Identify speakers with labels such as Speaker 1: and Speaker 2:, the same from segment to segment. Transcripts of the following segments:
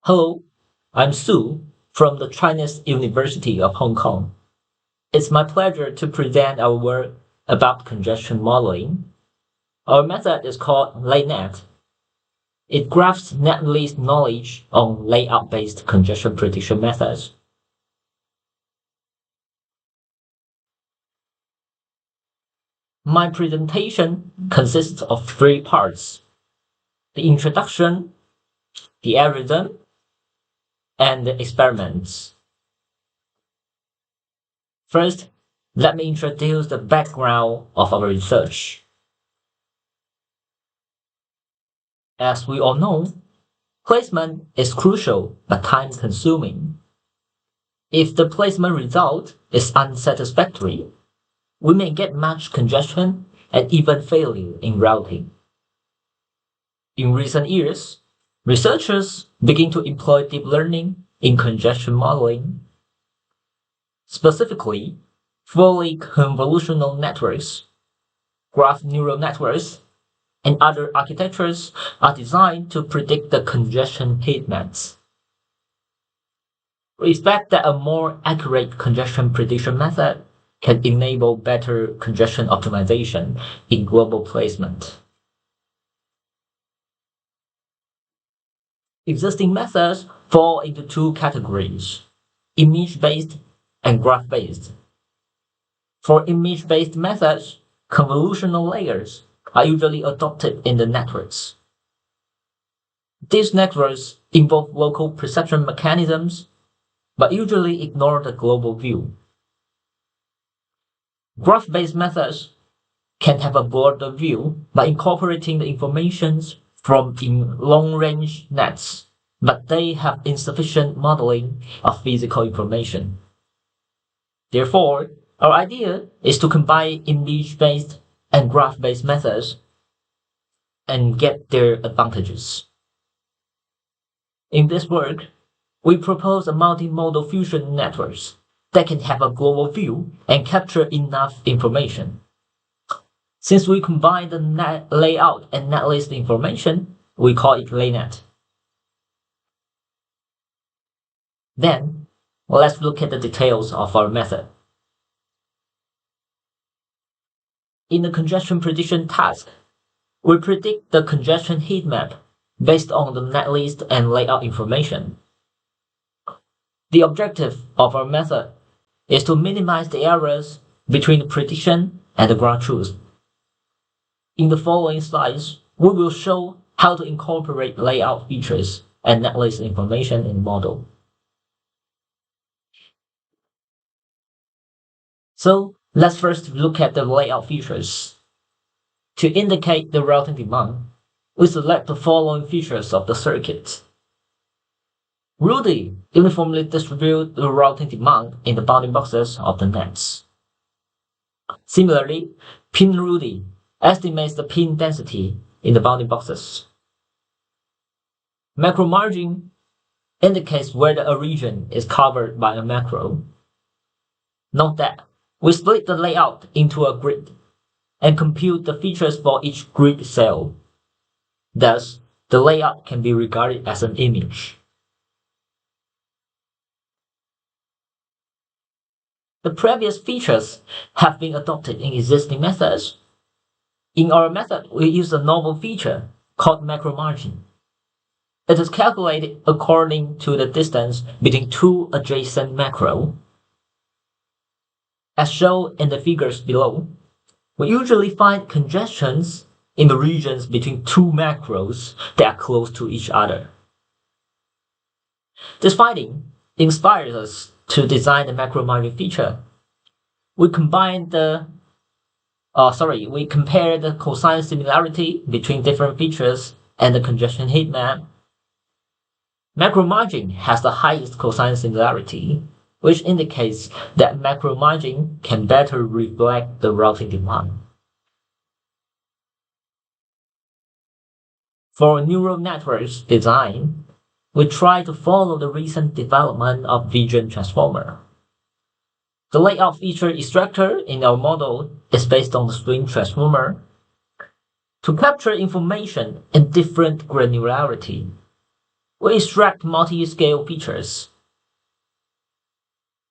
Speaker 1: Hello, I'm Su from the Chinese University of Hong Kong. It's my pleasure to present our work about congestion modeling. Our method is called LayNet. It grasps Netlist knowledge on layout-based congestion prediction methods. My presentation consists of three parts: the introduction, the algorithm, and the experiments. First, let me introduce the background of our research. As we all know, placement is crucial but time-consuming. If the placement result is unsatisfactory, we may get much congestion and even failure in routing. In recent years, researchers begin to employ deep learning in congestion modeling. Specifically, fully convolutional networks, graph neural networks, and other architectures are designed to predict the congestion heat maps. We expect that a more accurate congestion prediction method can enable better congestion optimization in global placement. Existing methods fall into two categories: image-based and graph-based. For image-based methods, convolutional layers are usually adopted in the networks. These networks involve local perception mechanisms, but usually ignore the global view. Graph-based methods can have a broader view by incorporating the information from long-range nets, but they have insufficient modeling of physical information. Therefore, our idea is to combine image-based and graph-based methods and get their advantages. In this work, we propose a multimodal fusion networks that can have a global view and capture enough information. Since we combine the net layout and netlist information, we call it LayNet. Then, let's look at the details of our method. In the congestion prediction task, we predict the congestion heat map based on the netlist and layout information. The objective of our method is to minimize the errors between the prediction and the ground truth. In the following slides, we will show how to incorporate layout features and netlist information in the model. So let's first look at the layout features. To indicate the routing demand, we select the following features of the circuit. RUDI uniformly distributes the routing demand in the bounding boxes of the nets. Similarly, pin RUDI estimates the pin density in the bounding boxes. Macro margin indicates whether a region is covered by a macro. Note that we split the layout into a grid and compute the features for each grid cell. Thus, the layout can be regarded as an image. The previous features have been adopted in existing methods. In our method, we use a novel feature called macro margin. It is calculated according to the distance between two adjacent macro. As shown in the figures below, we usually find congestions in the regions between two macros that are close to each other. This finding inspires us to design the macro margin feature. We compare the cosine similarity between different features and the congestion heat map. Macro margin has the highest cosine similarity, which indicates that macro margin can better reflect the routing demand. For neural networks design, we try to follow the recent development of vision transformer. The layout feature extractor in our model is based on the swing transformer to capture information in different granularity. We extract multi-scale features.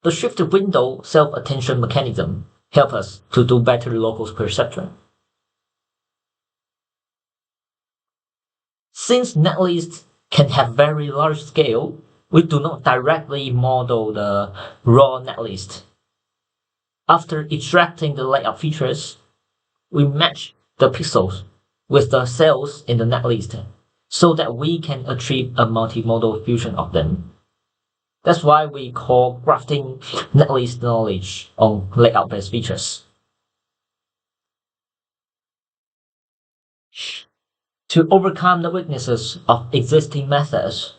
Speaker 1: The shift window self-attention mechanism helps us to do better local perception. Since Netlist can have very large scale, we do not directly model the raw netlist. After extracting the layout features, we match the pixels with the cells in the netlist so that we can achieve a multimodal fusion of them. That's why we call grafting netlist knowledge on layout-based features. To overcome the weaknesses of existing methods,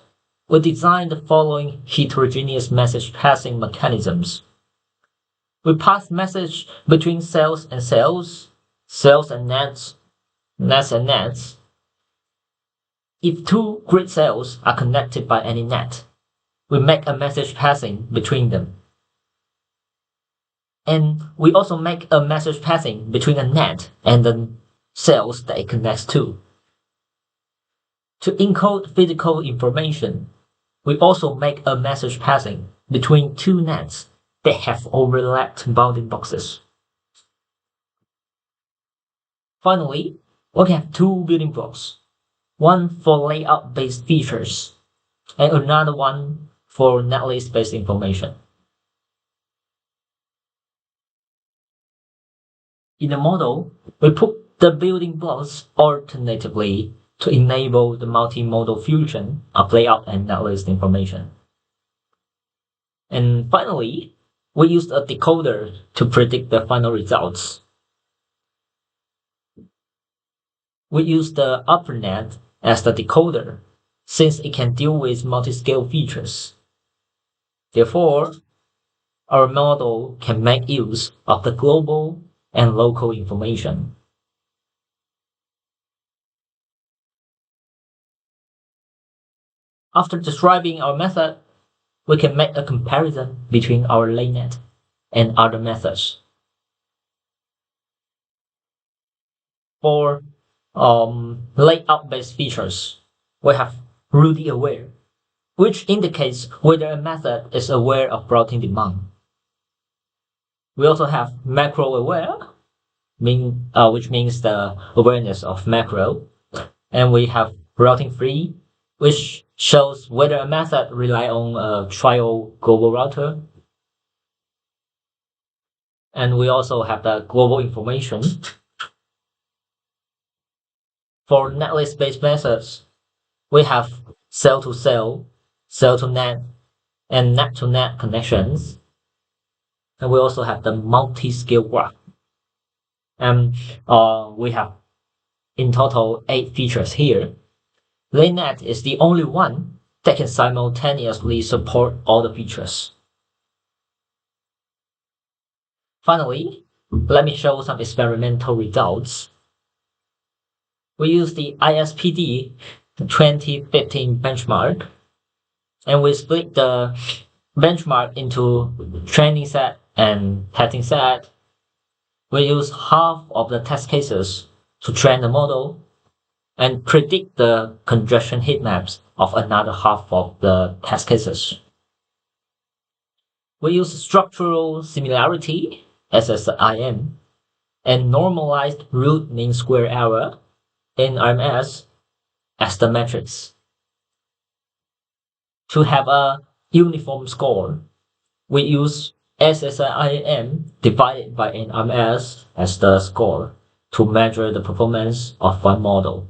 Speaker 1: we designed the following heterogeneous message passing mechanisms. We pass message between cells and cells, cells and nets, nets and nets. If two grid cells are connected by any net, we make a message passing between them. And we also make a message passing between a net and the cells that it connects to. To encode physical information, we also make a message passing between two nets that have overlapped bounding boxes. Finally, we can have two building blocks, one for layout-based features and another one for netlist-based information. In the model, we put the building blocks alternatively to enable the multimodal fusion of layout and netlist information. And finally, we used a decoder to predict the final results. We use the upper net as the decoder since it can deal with multi-scale features. Therefore, our model can make use of the global and local information. After describing our method, we can make a comparison between our laynet and other methods. For layout-based features, we have Rudy aware, which indicates whether a method is aware of routing demand. We also have macro aware, which means the awareness of macro, and we have routing free, which shows whether a method relies on a trial global router. And we also have the global information. For netlist-based methods, we have cell-to-cell, cell-to-net, and net-to-net connections. And we also have the multi-scale graph. And we have in total 8 features here. Laynet is the only one that can simultaneously support all the features. Finally, let me show some experimental results. We use the ISPD 2015 benchmark, and we split the benchmark into training set and testing set. We use half of the test cases to train the model and predict the congestion heat maps of another half of the test cases. We use structural similarity, SSIM, and normalized root mean square error, NRMS, as the metrics. To have a uniform score, we use SSIM divided by NRMS as the score to measure the performance of one model.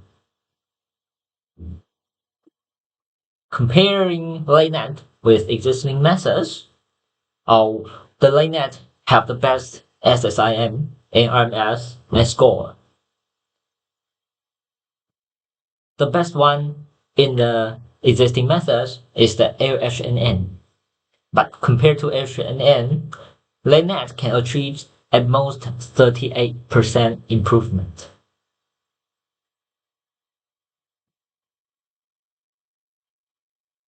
Speaker 1: Comparing laynet with existing methods, the laynet have the best SSIM, NRMS, and score. The best one in the existing methods is the LHNN. But compared to LHNN, laynet can achieve at most 38% improvement.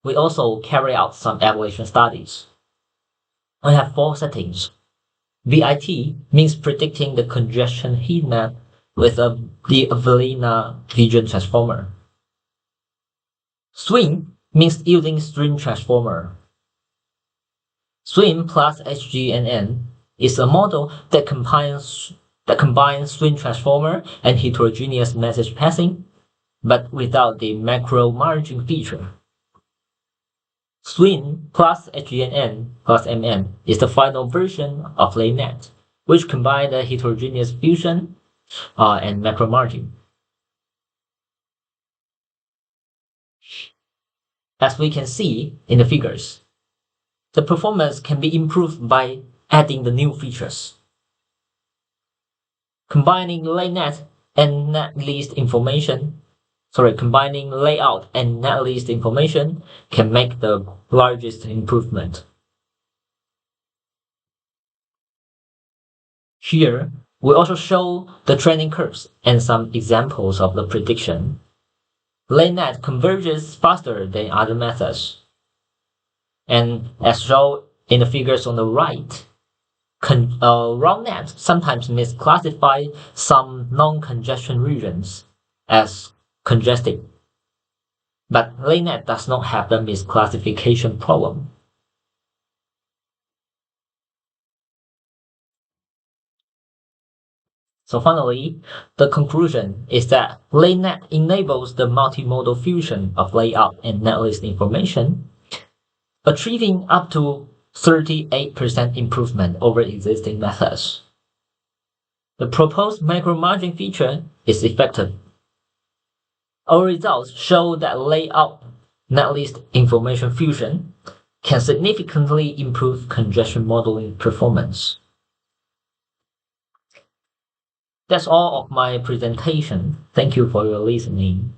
Speaker 1: We also carry out some evaluation studies. We have 4 settings. VIT means predicting the congestion heat map with the Avellina vision transformer. Swing mixed-yielding string transformer. Swim plus HGNN is a model that combines string transformer and heterogeneous message passing, but without the macro margin feature. Swing plus HGNN plus MN is the final version of LayNet, which combines the heterogeneous fusion and macro margin. As we can see in the figures, the performance can be improved by adding the new features. Combining layout and netlist information can make the largest improvement. Here, we also show the training curves and some examples of the prediction. LayNet converges faster than other methods. And as shown in the figures on the right, RONNet sometimes misclassify some non-congestion regions as congested, but LayNet does not have the misclassification problem. So finally, the conclusion is that LayNet enables the multimodal fusion of layout and netlist information, achieving up to 38% improvement over existing methods. The proposed macro margin feature is effective. Our results show that layout netlist information fusion can significantly improve congestion modeling performance. That's all of my presentation. Thank you for your listening.